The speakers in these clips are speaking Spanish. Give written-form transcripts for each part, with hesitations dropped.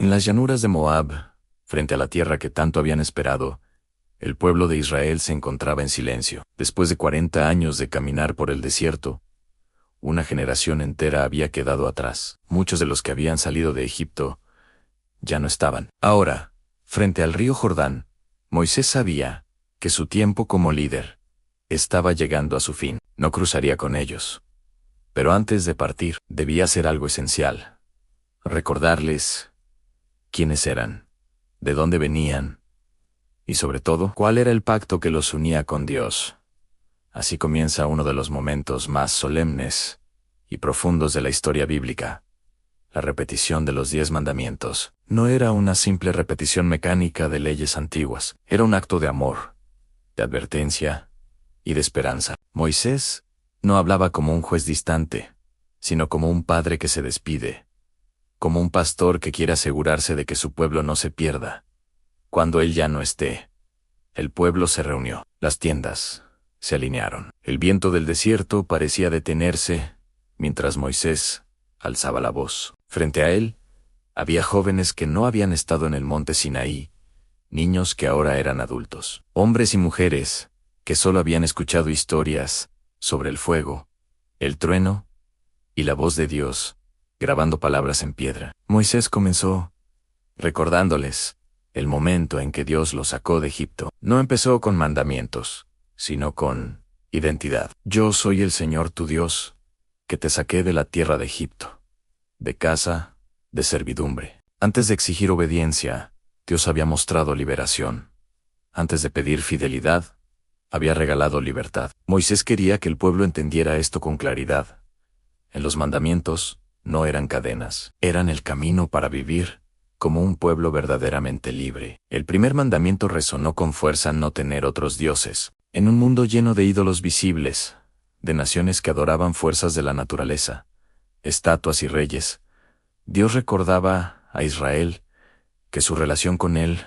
En las llanuras de Moab, frente a la tierra que tanto habían esperado, el pueblo de Israel se encontraba en silencio. Después de 40 años de caminar por el desierto, una generación entera había quedado atrás. Muchos de los que habían salido de Egipto ya no estaban. Ahora, frente al río Jordán, Moisés sabía que su tiempo como líder estaba llegando a su fin. No cruzaría con ellos. Pero antes de partir, debía hacer algo esencial. Recordarles quiénes eran, de dónde venían, y sobre todo, cuál era el pacto que los unía con Dios. Así comienza uno de los momentos más solemnes y profundos de la historia bíblica. La repetición de los 10 mandamientos no era una simple repetición mecánica de leyes antiguas, era un acto de amor, de advertencia y de esperanza. Moisés no hablaba como un juez distante, sino como un padre que se despide, como un pastor que quiere asegurarse de que su pueblo no se pierda. Cuando él ya no esté, el pueblo se reunió, las tiendas se alinearon. El viento del desierto parecía detenerse mientras Moisés alzaba la voz. Frente a él, había jóvenes que no habían estado en el monte Sinaí, niños que ahora eran adultos, hombres y mujeres que solo habían escuchado historias sobre el fuego, el trueno y la voz de Dios, grabando palabras en piedra. Moisés comenzó recordándoles el momento en que Dios los sacó de Egipto. No empezó con mandamientos, sino con identidad. Yo soy el Señor tu Dios, que te saqué de la tierra de Egipto, de casa, de servidumbre. Antes de exigir obediencia, Dios había mostrado liberación. Antes de pedir fidelidad, había regalado libertad. Moisés quería que el pueblo entendiera esto con claridad. En los mandamientos no eran cadenas, eran el camino para vivir como un pueblo verdaderamente libre. El primer mandamiento resonó con fuerza: no tener otros dioses. En un mundo lleno de ídolos visibles, de naciones que adoraban fuerzas de la naturaleza, estatuas y reyes, Dios recordaba a Israel que su relación con él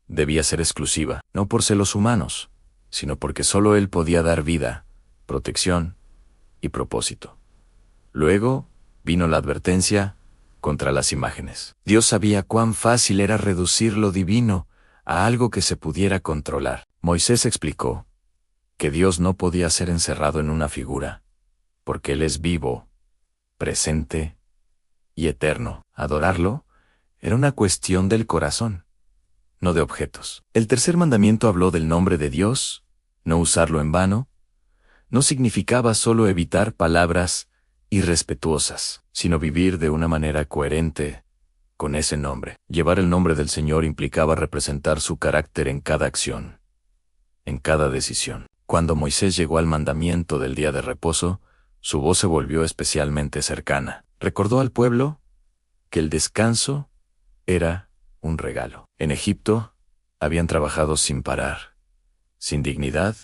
debía ser exclusiva, no por celos humanos, sino porque solo él podía dar vida, protección y propósito. Luego vino la advertencia contra las imágenes. Dios sabía cuán fácil era reducir lo divino a algo que se pudiera controlar. Moisés explicó que Dios no podía ser encerrado en una figura, porque Él es vivo, presente y eterno. Adorarlo era una cuestión del corazón, no de objetos. El tercer mandamiento habló del nombre de Dios, no usarlo en vano. No significaba solo evitar palabras irrespetuosas, sino vivir de una manera coherente con ese nombre. Llevar el nombre del Señor implicaba representar su carácter en cada acción, en cada decisión. Cuando Moisés llegó al mandamiento del día de reposo, su voz se volvió especialmente cercana. Recordó al pueblo que el descanso era un regalo. En Egipto habían trabajado sin parar, sin dignidad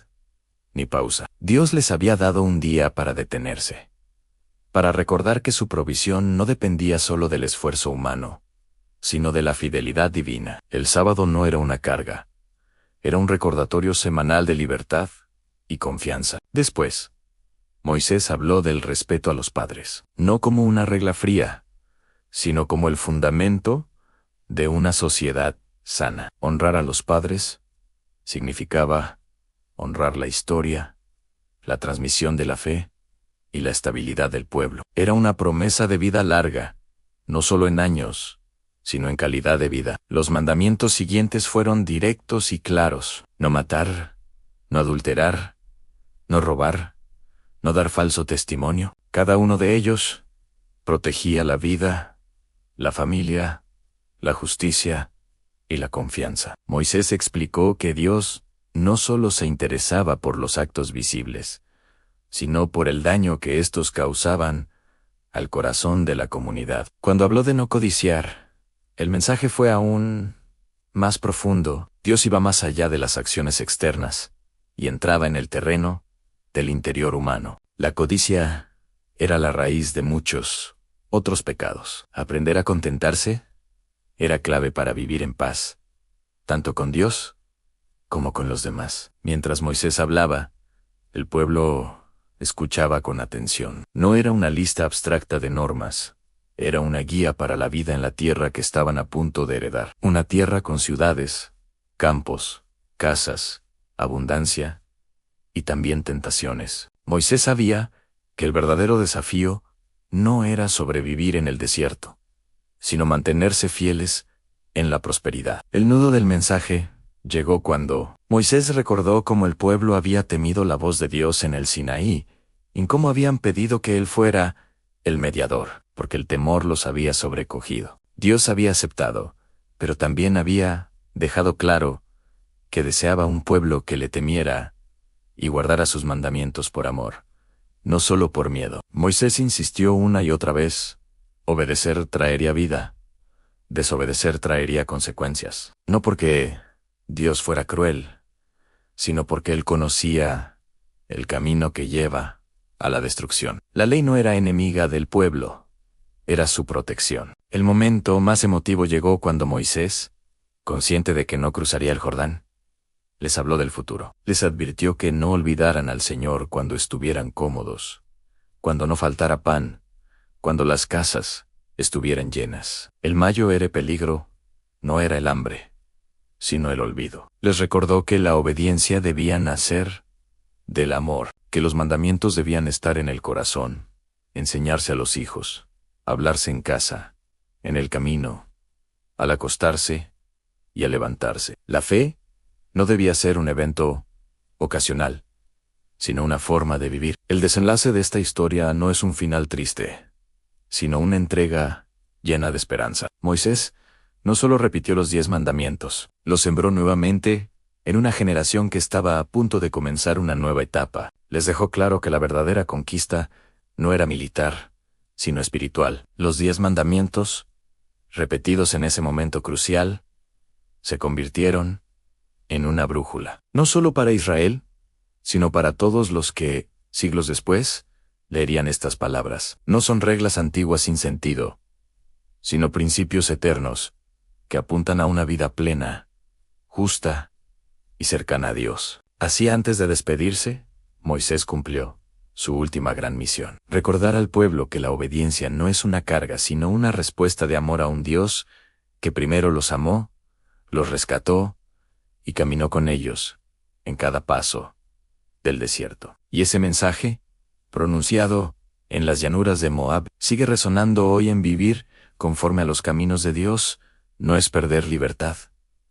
ni pausa. Dios les había dado un día para detenerse, para recordar que su provisión no dependía solo del esfuerzo humano, sino de la fidelidad divina. El sábado no era una carga, era un recordatorio semanal de libertad y confianza. Después, Moisés habló del respeto a los padres, no como una regla fría, sino como el fundamento de una sociedad sana. Honrar a los padres significaba honrar la historia, la transmisión de la fe y la estabilidad del pueblo. Era una promesa de vida larga, no solo en años, sino en calidad de vida. Los mandamientos siguientes fueron directos y claros: no matar, no adulterar, no robar, no dar falso testimonio. Cada uno de ellos protegía la vida, la familia, la justicia y la confianza. Moisés explicó que Dios no solo se interesaba por los actos visibles, sino por el daño que estos causaban al corazón de la comunidad. Cuando habló de no codiciar, el mensaje fue aún más profundo. Dios iba más allá de las acciones externas y entraba en el terreno del interior humano. La codicia era la raíz de muchos otros pecados. Aprender a contentarse era clave para vivir en paz, tanto con Dios como con los demás. Mientras Moisés hablaba, el pueblo escuchaba con atención. No era una lista abstracta de normas, Era una guía para la vida en la tierra que estaban a punto de heredar. Una tierra con ciudades, campos, casas, abundancia y también tentaciones. Moisés sabía que el verdadero desafío no era sobrevivir en el desierto, sino mantenerse fieles en la prosperidad. El nudo del mensaje llegó cuando Moisés recordó cómo el pueblo había temido la voz de Dios en el Sinaí, y cómo habían pedido que él fuera el mediador, porque el temor los había sobrecogido. Dios había aceptado, pero también había dejado claro que deseaba un pueblo que le temiera y guardara sus mandamientos por amor, no solo por miedo. Moisés insistió una y otra vez: obedecer traería vida, desobedecer traería consecuencias. No porque Dios fuera cruel, sino porque él conocía el camino que lleva a la destrucción. La ley no era enemiga del pueblo, era su protección. El momento más emotivo llegó cuando Moisés, consciente de que no cruzaría el Jordán, les habló del futuro. Les advirtió que no olvidaran al Señor cuando estuvieran cómodos, cuando no faltara pan, cuando las casas estuvieran llenas. El mayor era peligro, no era el hambre, sino el olvido. Les recordó que la obediencia debía nacer del amor, que los mandamientos debían estar en el corazón, enseñarse a los hijos, hablarse en casa, en el camino, al acostarse y al levantarse. La fe no debía ser un evento ocasional, sino una forma de vivir. El desenlace de esta historia no es un final triste, sino una entrega llena de esperanza. Moisés no solo repitió los 10 mandamientos, los sembró nuevamente en una generación que estaba a punto de comenzar una nueva etapa. Les dejó claro que la verdadera conquista no era militar, sino espiritual. Los 10 mandamientos, repetidos en ese momento crucial, se convirtieron en una brújula, no solo para Israel, sino para todos los que, siglos después, leerían estas palabras. No son reglas antiguas sin sentido, sino principios eternos que apuntan a una vida plena, justa y cercana a Dios. Así, antes de despedirse, Moisés cumplió su última gran misión: recordar al pueblo que la obediencia no es una carga, sino una respuesta de amor a un Dios que primero los amó, los rescató y caminó con ellos en cada paso del desierto. Y ese mensaje, pronunciado en las llanuras de Moab, sigue resonando hoy en vivir conforme a los caminos de Dios. No es perder libertad,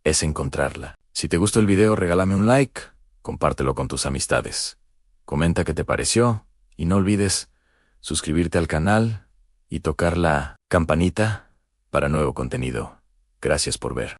es encontrarla. Si te gustó el video, regálame un like, compártelo con tus amistades, comenta qué te pareció y no olvides suscribirte al canal y tocar la campanita para nuevo contenido. Gracias por ver.